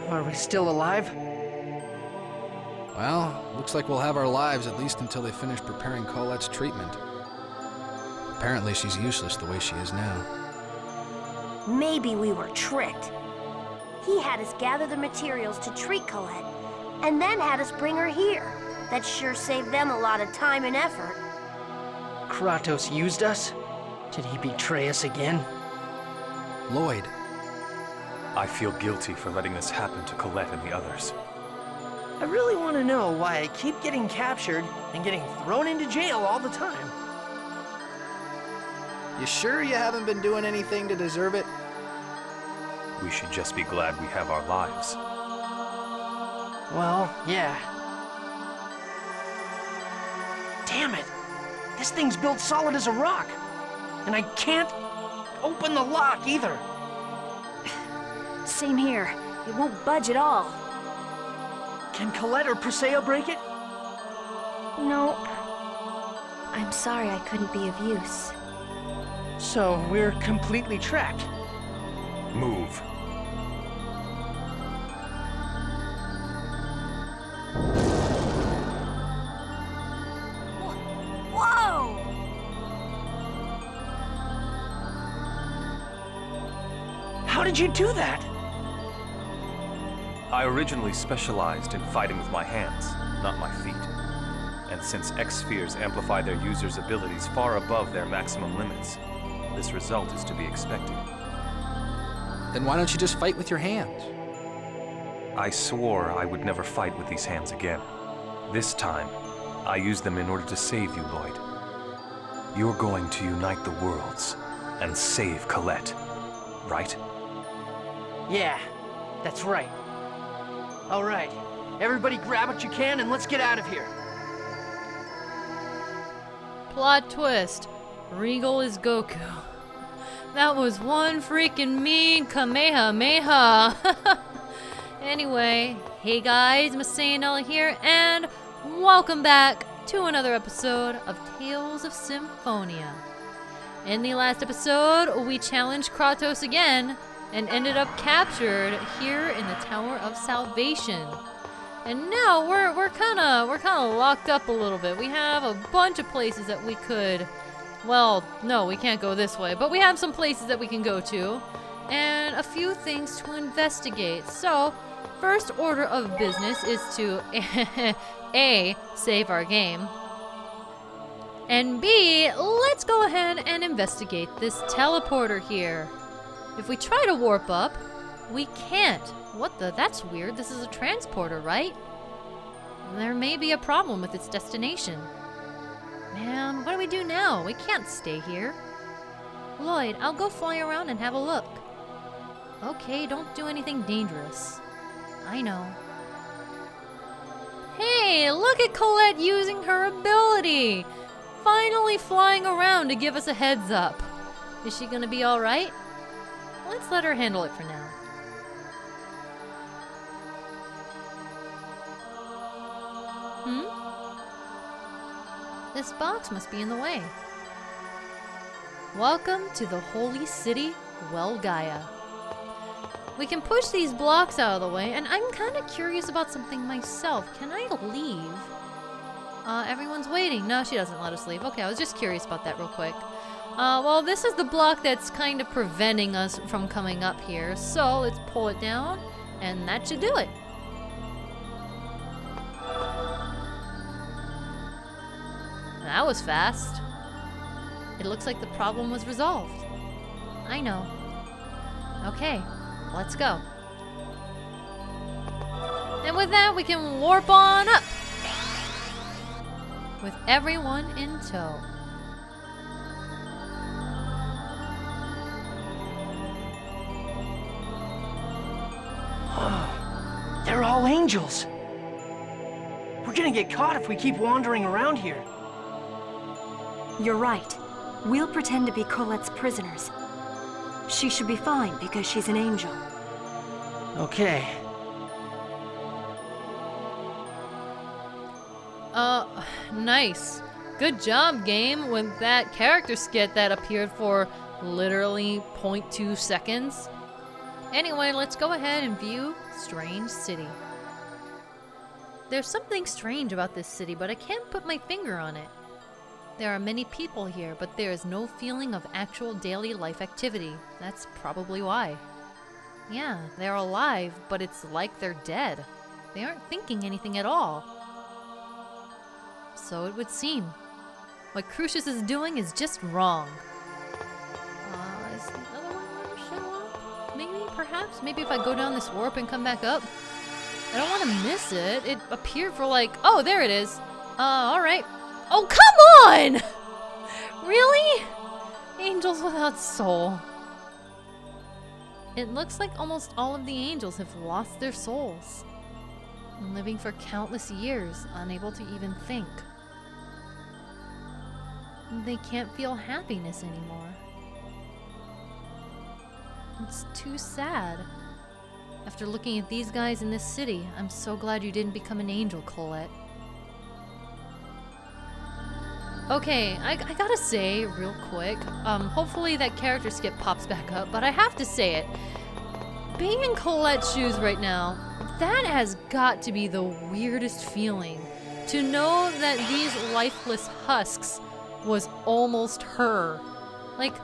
Are we still alive? Well, looks like we'll have our lives at least until they finish preparing Colette's treatment. Apparently she's useless the way she is now. Maybe we were tricked. He had us gather the materials to treat Colette, and then had us bring her here. That sure saved them a lot of time and effort. Kratos used us? Did he betray us again? Lloyd. I feel guilty for letting this happen to Colette and the others. I really want to know why I keep getting captured and getting thrown into jail all the time. You sure you haven't been doing anything to deserve it? We should just be glad we have our lives. Well, yeah. Damn it! This thing's built solid as a rock. And I can't open the lock either. Same here. It won't budge at all. Can Colette or Presea break it? Nope. I'm sorry I couldn't be of use. So we're completely trapped. Move. Whoa! How did you do that? I originally specialized in fighting with my hands, not my feet. And since X-spheres amplify their users' abilities far above their maximum limits, this result is to be expected. Then why don't you just fight with your hands? I swore I would never fight with these hands again. This time, I used them in order to save you, Lloyd. You're going to unite the worlds and save Colette, right? Yeah, that's right. All right, everybody grab what you can and let's get out of here. Plot twist. Regal is Goku. That was one freaking mean Kamehameha. Anyway, hey guys, MasaeAnela here, and welcome back to another episode of Tales of Symphonia. In the last episode, we challenged Kratos again, and ended up captured here in the Tower of Salvation. And now we're kind of locked up a little bit. We have a bunch of places that we could, well, no, we can't go this way, but we have some places that we can go to and a few things to investigate. So, first order of business is to A, save our game, and B, let's go ahead and investigate this teleporter here. If we try to warp up, we can't. What the? That's weird. This is a transporter, right? There may be a problem with its destination. Man, what do we do now? We can't stay here. Lloyd, I'll go fly around and have a look. Okay, don't do anything dangerous. I know. Hey, look at Colette using her ability! Finally flying around to give us a heads up. Is she gonna be alright? Let's let her handle it for now. This box must be in the way. Welcome to the holy city, Welgaia. We can push these blocks out of the way, and I'm kind of curious about something myself. Can I leave? Everyone's waiting. No, she doesn't let us leave. Okay, I was just curious about that real quick. Well, this is the block that's kind of preventing us from coming up here. So let's pull it down, and that should do it. That was fast. It looks like the problem was resolved. I know. Okay, let's go. And with that, we can warp on up. With everyone in tow. They're all angels. We're gonna get caught if we keep wandering around here. You're right. We'll pretend to be Colette's prisoners. She should be fine because she's an angel. Okay. Nice. Good job, game, with that character skit that appeared for literally 0.2 seconds. Anyway, let's go ahead and view Strange City. There's something strange about this city, but I can't put my finger on it. There are many people here, but there is no feeling of actual daily life activity. That's probably why. Yeah, they're alive, but it's like they're dead. They aren't thinking anything at all. So it would seem. What Crucius is doing is just wrong. Is the other one going to show up? Maybe, perhaps? Maybe if I go down this warp and come back up? I don't want to miss it. It appeared for like... Oh, there it is. Alright. Oh, come on! Really? Angels without soul. It looks like almost all of the angels have lost their souls. Living for countless years, unable to even think. They can't feel happiness anymore. It's too sad. After looking at these guys in this city, I'm so glad you didn't become an angel, Colette. Okay, I gotta say, real quick, hopefully that character skip pops back up, but I have to say it. Being in Colette's shoes right now, that has got to be the weirdest feeling. To know that these lifeless husks was almost her. Like,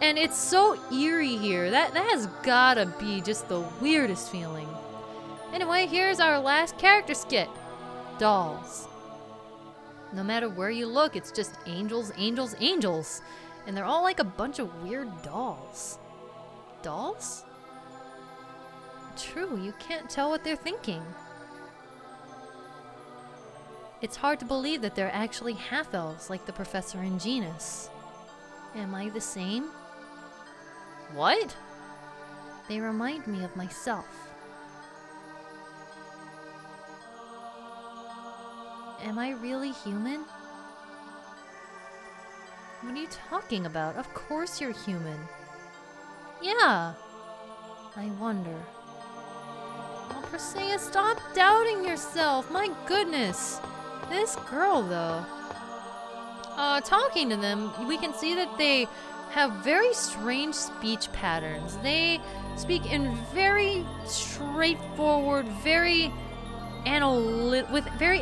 and it's so eerie here. That has gotta be just the weirdest feeling. Anyway, here's our last character skit. Dolls. No matter where you look, it's just angels, angels, angels. And they're all like a bunch of weird dolls. Dolls? True, you can't tell what they're thinking. It's hard to believe that they're actually half-elves like the professor and Genus. Am I the same? What? They remind me of myself. Am I really human? What are you talking about? Of course you're human. Yeah. I wonder. Oh, Persea, stop doubting yourself. My goodness. This girl, though. Talking to them, we can see that they have very strange speech patterns. They speak in very straightforward, with very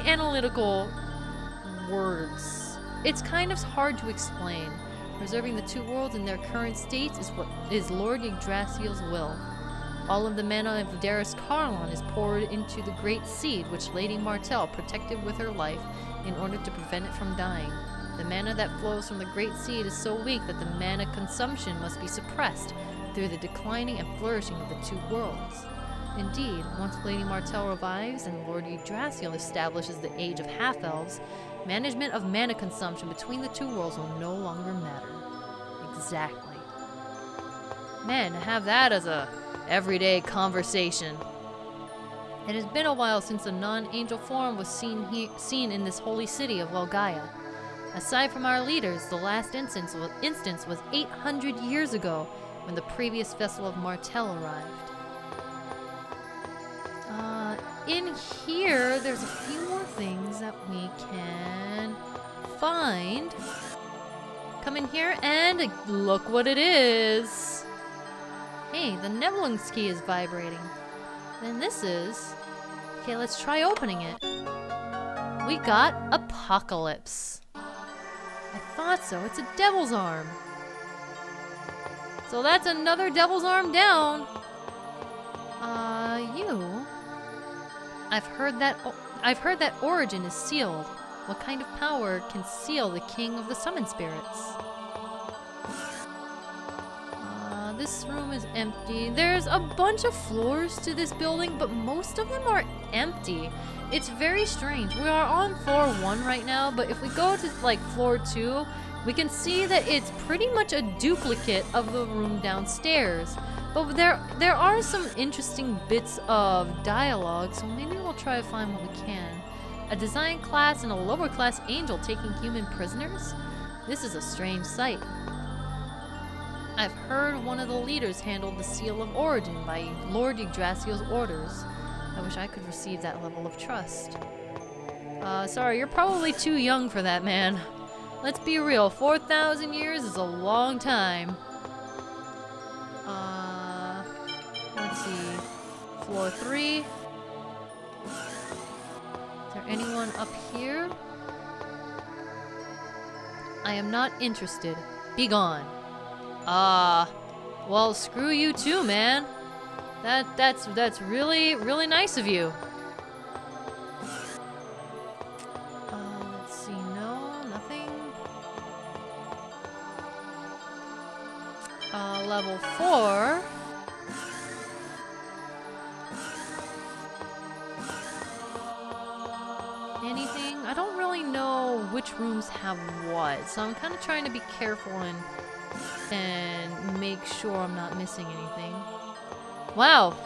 analytical words. It's kind of hard to explain. Preserving the two worlds in their current states is what is Lord Yggdrasil's will. All of the mana of Darius Carlon is poured into the Great Seed, which Lady Martell protected with her life in order to prevent it from dying. The mana that flows from the Great Seed is so weak that the mana consumption must be suppressed through the declining and flourishing of the two worlds. Indeed, once Lady Martell revives and Lord Yggdrasil establishes the Age of Half-Elves, management of mana consumption between the two worlds will no longer matter. Exactly. Man, have that as a everyday conversation. It has been a while since a non-angel form was seen in this holy city of Welgaia. Aside from our leaders, the last instance was 800 years ago when the previous vessel of Martell arrived. In here, there's a few more things that we can find. Come in here and look what it is. Hey, the Nebelung's key is vibrating. Then this is... Okay, let's try opening it. We got Apocalypse. I thought so. It's a devil's arm. So that's another devil's arm down. You... I've heard that origin is sealed. What kind of power can seal the king of the summon spirits? This room is empty. There's a bunch of floors to this building, but most of them are empty. It's very strange. We are on floor 1 right now, but if we go to like floor 2, we can see that it's pretty much a duplicate of the room downstairs. But there are some interesting bits of dialogue, so maybe we'll try to find what we can. A design class and a lower class angel taking human prisoners? This is a strange sight. I've heard one of the leaders handled the Seal of Origin by Lord Yggdrasil's orders. I wish I could receive that level of trust. Sorry, you're probably too young for that, man. Let's be real, 4,000 years is a long time. Let's floor 3. Is there anyone up here? I am not interested. Be gone. Well, screw you too, man. That's really, really nice of you. Let's see, no, nothing. Level 4. Anything? I don't really know which rooms have what, so I'm kind of trying to be careful and make sure I'm not missing anything. Wow.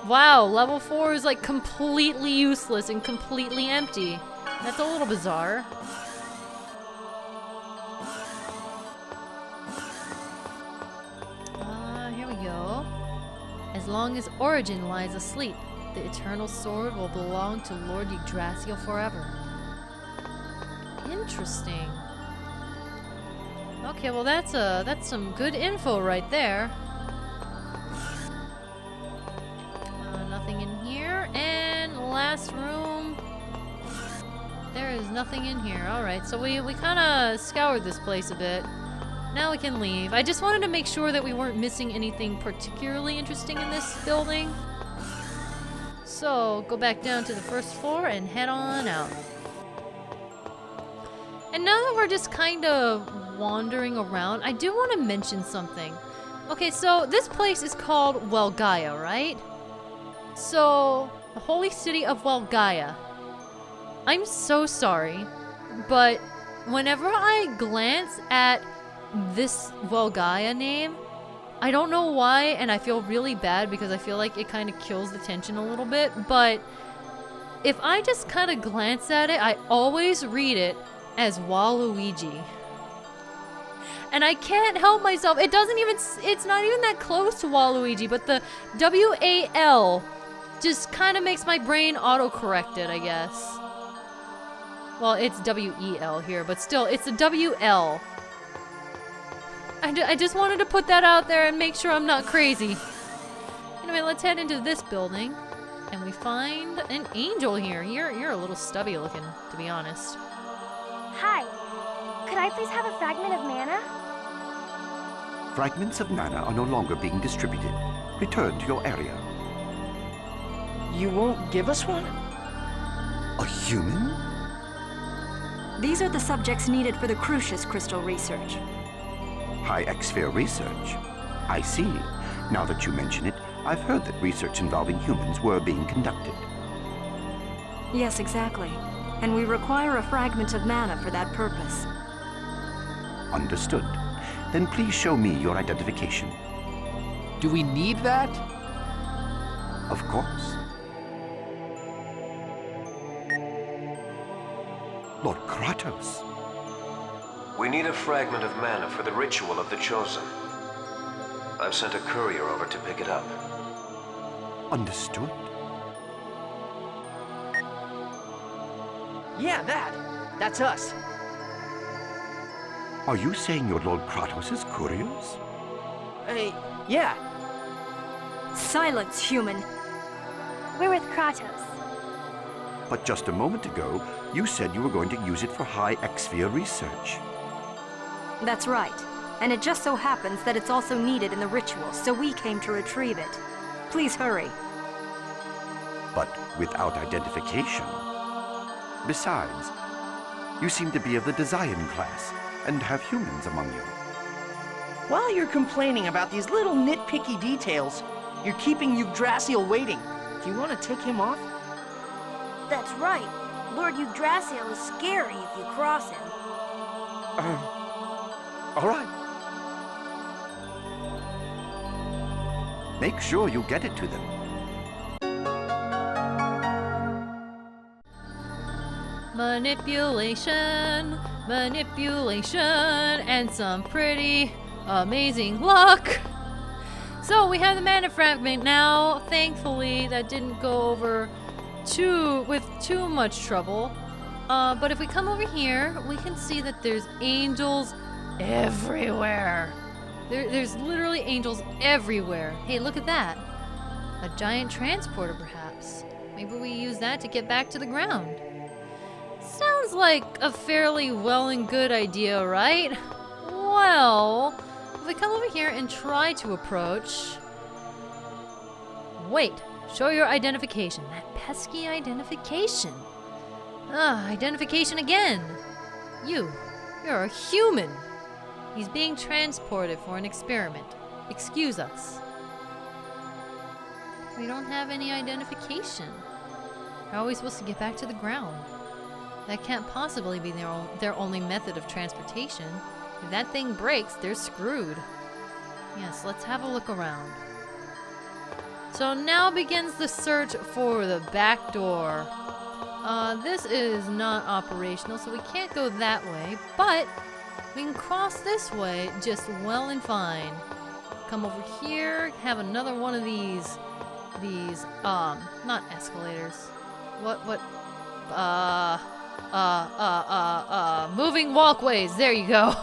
Wow, level 4 is like completely useless and completely empty. That's a little bizarre. Here we go. As long as Origin lies asleep, the Eternal Sword will belong to Lord Yggdrasil forever. Interesting. Okay, well that's some good info right there. Nothing in here. And last room. There is nothing in here. Alright, so we kind of scoured this place a bit. Now we can leave. I just wanted to make sure that we weren't missing anything particularly interesting in this building. So, go back down to the first floor and head on out. And now that we're just kind of wandering around, I do want to mention something. Okay, so this place is called Welgaia, right? So, the holy city of Welgaia. I'm so sorry, but whenever I glance at this Welgaia name, I don't know why, and I feel really bad because I feel like it kind of kills the tension a little bit, but if I just kind of glance at it, I always read it as Waluigi. And I can't help myself. It's not even that close to Waluigi, but the W-A-L just kind of makes my brain autocorrect it, I guess. Well, it's W-E-L here, but still, it's a W-L. I just wanted to put that out there and make sure I'm not crazy. Anyway, let's head into this building. And we find an angel here. You're a little stubby looking, to be honest. Hi. Could I please have a fragment of mana? Fragments of mana are no longer being distributed. Return to your area. You won't give us one? A human? These are the subjects needed for the Crucius crystal research. High X-sphere research. I see. Now that you mention it, I've heard that research involving humans were being conducted. Yes, exactly. And we require a fragment of mana for that purpose. Understood. Then please show me your identification. Do we need that? Of course. Lord Kratos. We need a fragment of mana for the ritual of the Chosen. I've sent a courier over to pick it up. Understood. Yeah, that's us. Are you saying you're Lord Kratos' couriers? Yeah. Silence, human. We're with Kratos. But just a moment ago, you said you were going to use it for high X-sphere research. That's right. And it just so happens that it's also needed in the ritual, so we came to retrieve it. Please hurry. But without identification. Besides, you seem to be of the Desian class and have humans among you. While you're complaining about these little nitpicky details, you're keeping Yggdrasil waiting. Do you want to take him off? That's right. Lord Yggdrasil is scary if you cross him. All right. Make sure you get it to them. Manipulation, manipulation, and some pretty amazing luck. So we have the mana fragment now. Thankfully, that didn't go over with too much trouble. But if we come over here, we can see that there's angels everywhere. There's literally angels everywhere. Hey, look at that. A giant transporter, perhaps. Maybe we use that to get back to the ground. Sounds like a fairly well and good idea, right? Well, if we come over here and try to approach... Wait, show your identification. That pesky identification. Identification again. You're a human. He's being transported for an experiment. Excuse us. We don't have any identification. How are we supposed to get back to the ground? That can't possibly be their only method of transportation. If that thing breaks, they're screwed. Yes, let's have a look around. So now begins the search for the back door. This is not operational, so we can't go that way, but we can cross this way just well and fine. Come over here, have another one of these, not escalators. Moving walkways, there you go.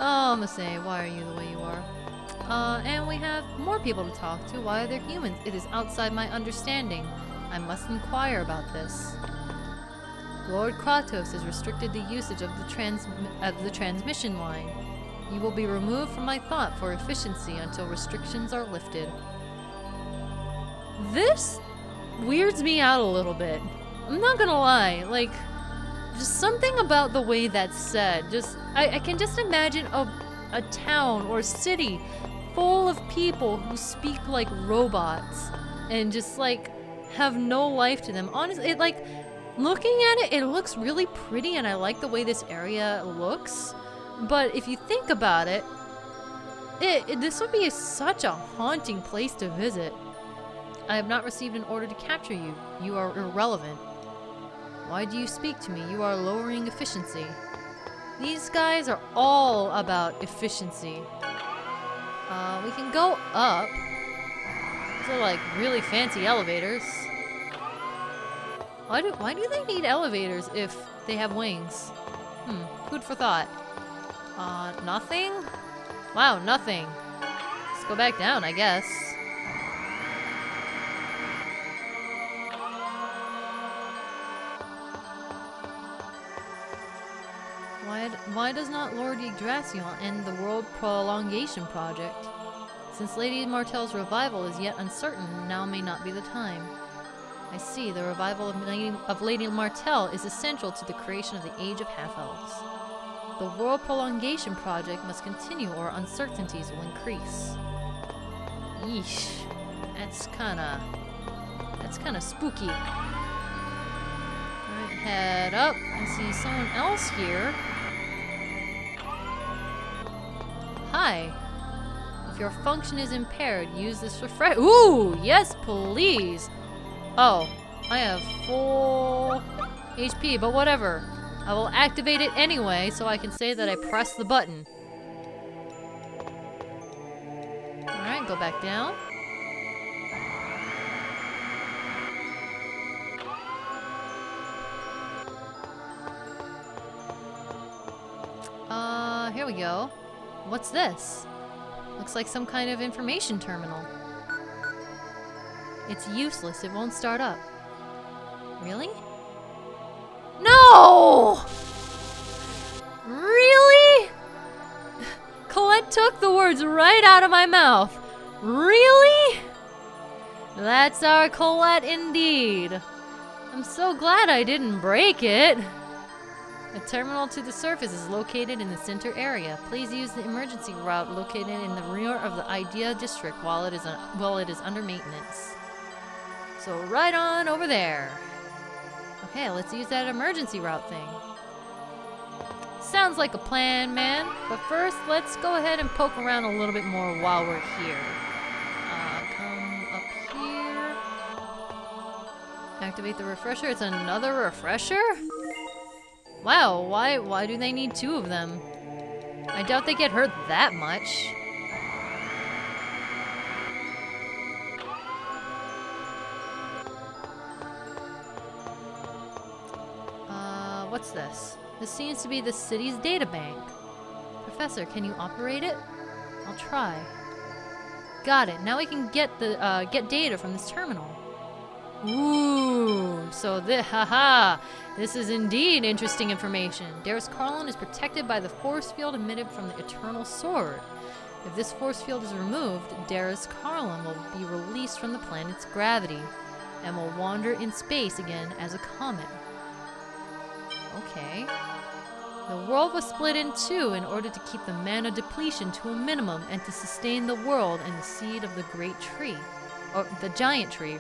Oh, Masae, why are you the way you are? And we have more people to talk to. Why are there humans? It is outside my understanding. I must inquire about this. Lord Kratos has restricted the usage of the transmission line. You will be removed from my thought for efficiency until restrictions are lifted. This weirds me out a little bit. I'm not gonna lie, like, just something about the way that's said. I can just imagine a town or city full of people who speak like robots and just like have no life to them. Honestly, looking at it, it looks really pretty and I like the way this area looks. But if you think about it, this would be such a haunting place to visit. I have not received an order to capture you. You are irrelevant. Why do you speak to me? You are lowering efficiency. These guys are all about efficiency. We can go up. These are like really fancy elevators. Why do they need elevators if they have wings? Food for thought. Nothing? Wow, nothing. Let's go back down, I guess. Why does not Lord Yggdrasil end the World Prolongation Project? Since Lady Martell's revival is yet uncertain, now may not be the time. I see, the revival of Lady Martell is essential to the creation of the Age of Half-Elves. The World Prolongation Project must continue or uncertainties will increase. Yeesh. That's kinda spooky. Alright, head up. I see someone else here. Hi. If your function is impaired, use this refresh. Ooh, yes, please. Oh, I have full HP, but whatever. I will activate it anyway, so I can say that I pressed the button. Alright, go back down. Here we go. What's this? Looks like some kind of information terminal. It's useless, it won't start up. Really? No! Really? Colette took the words right out of my mouth. Really? That's our Colette indeed. I'm so glad I didn't break it. A terminal to the surface is located in the center area. Please use the emergency route located in the rear of the Idea district while it is under maintenance. So right on over there. Okay, let's use that emergency route thing. Sounds like a plan, man. But first, let's go ahead and poke around a little bit more while we're here. Come up here. Activate the refresher. It's another refresher? Wow, why do they need two of them? I doubt they get hurt that much. What's this? This seems to be the city's data bank. Professor, can you operate it? I'll try. Got it. Now we can get the get data from this terminal. Ooh, so this is indeed interesting information. Darius Carlin is protected by the force field emitted from the Eternal Sword. If this force field is removed, Darius Carlin will be released from the planet's gravity and will wander in space again as a comet. Okay. The world was split in two in order to keep the mana depletion to a minimum and to sustain the world and the seed of the great tree, or the giant tree.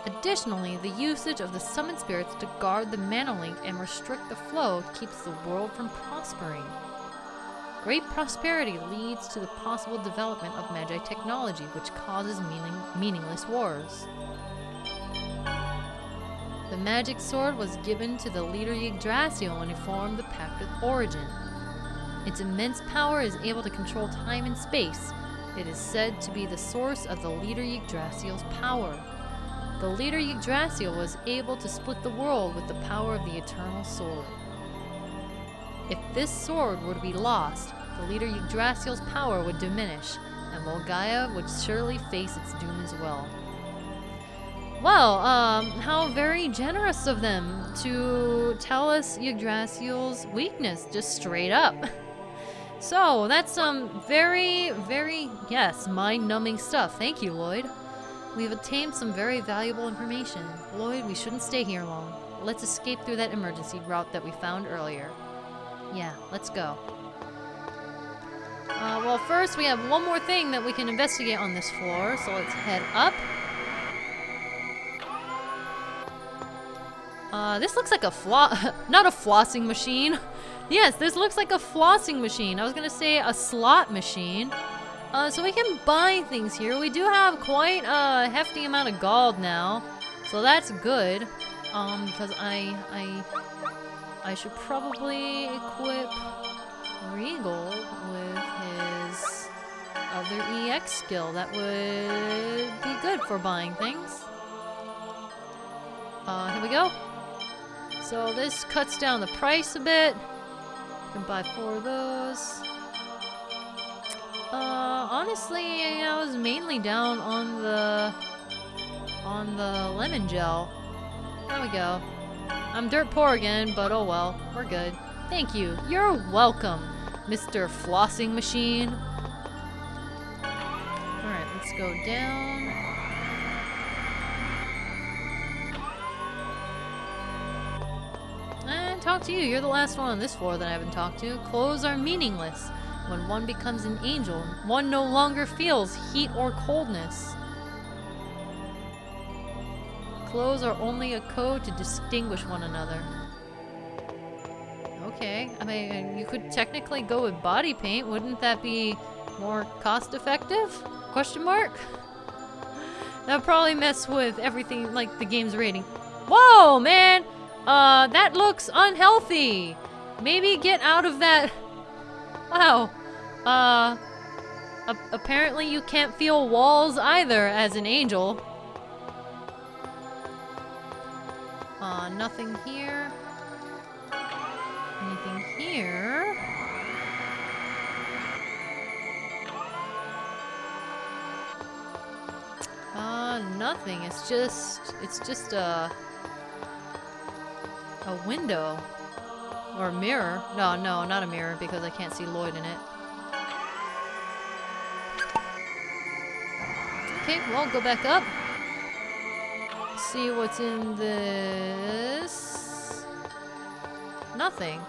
Additionally, the usage of the summoned spirits to guard the mana link and restrict the flow keeps the world from prospering. Great prosperity leads to the possible development of Magi technology, which causes meaningless wars. The magic sword was given to the leader Yggdrasil when he formed the pact with Origin. Its immense power is able to control time and space. It is said to be the source of the leader Yggdrasil's power. The leader Yggdrasil was able to split the world with the power of the Eternal Sword. If this sword were to be lost, the leader Yggdrasil's power would diminish, and Volgaia would surely face its doom as well. Well, how very generous of them to tell us Yggdrasil's weakness, just straight up. So, that's some very, yes, mind-numbing stuff. Thank you, Lloyd. We've obtained some very valuable information. Lloyd, we shouldn't stay here long. Let's escape through that emergency route that we found earlier. Yeah, let's go. Well, first we have one more thing that we can investigate on this floor, so let's head up. This looks like a not a flossing machine. Yes, this looks like a flossing machine. I was gonna say a slot machine. So we can buy things here. We do have quite a hefty amount of gold now, so that's good. Because I should probably equip Regal with his other EX skill. That would be good for buying things. Here we go. So this cuts down the price a bit. You can buy 4 of those. Honestly, I was mainly down on the lemon gel. There we go. I'm dirt poor again, but oh well, we're good. Thank you. You're welcome, Mr. Flossing Machine. Alright, let's go down. And talk to you. You're the last one on this floor that I haven't talked to. Clothes are meaningless. When one becomes an angel, one no longer feels heat or coldness. Clothes are only a code to distinguish one another. Okay, I mean, you could technically go with body paint. Wouldn't that be more cost effective? Question mark? That'd probably mess with everything, like the game's rating. Whoa, man! That looks unhealthy! Maybe get out of that... Wow. Apparently you can't feel walls either as an angel. Nothing here. Anything here? Nothing. It's just a window. Or a mirror. No, not a mirror because I can't see Lloyd in it. Okay, well, go back up. See what's in this. Nothing.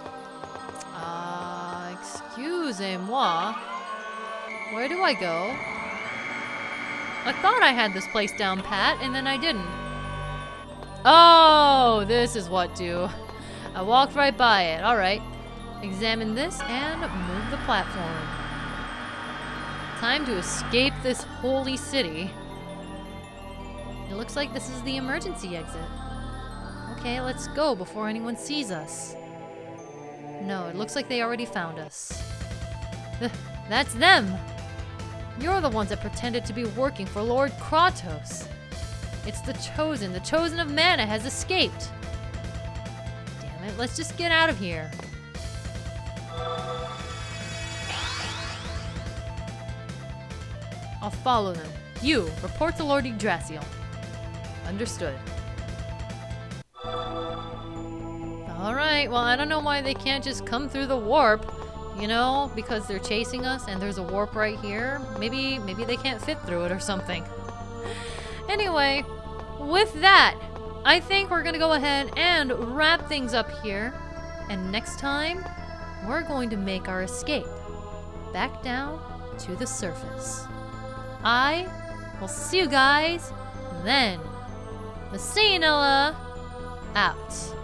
Excusez-moi. Where do I go? I thought I had this place down pat, and then I didn't. Oh, this is what to. I walked right by it. Alright. Examine this and move the platform. Time to escape this holy city. It looks like this is the emergency exit. Okay, let's go before anyone sees us. No, it looks like they already found us. That's them! You're the ones that pretended to be working for Lord Kratos. It's the Chosen of Mana has escaped. Damn it, let's just get out of here. I'll follow them. You, report to Lord Yggdrasil. Understood. Alright, well, I don't know why they can't just come through the warp. You know, because they're chasing us and there's a warp right here. Maybe they can't fit through it or something. Anyway, with that, I think we're gonna go ahead and wrap things up here. And next time, we're going to make our escape back down to the surface. I will see you guys then. MasaeAnela out.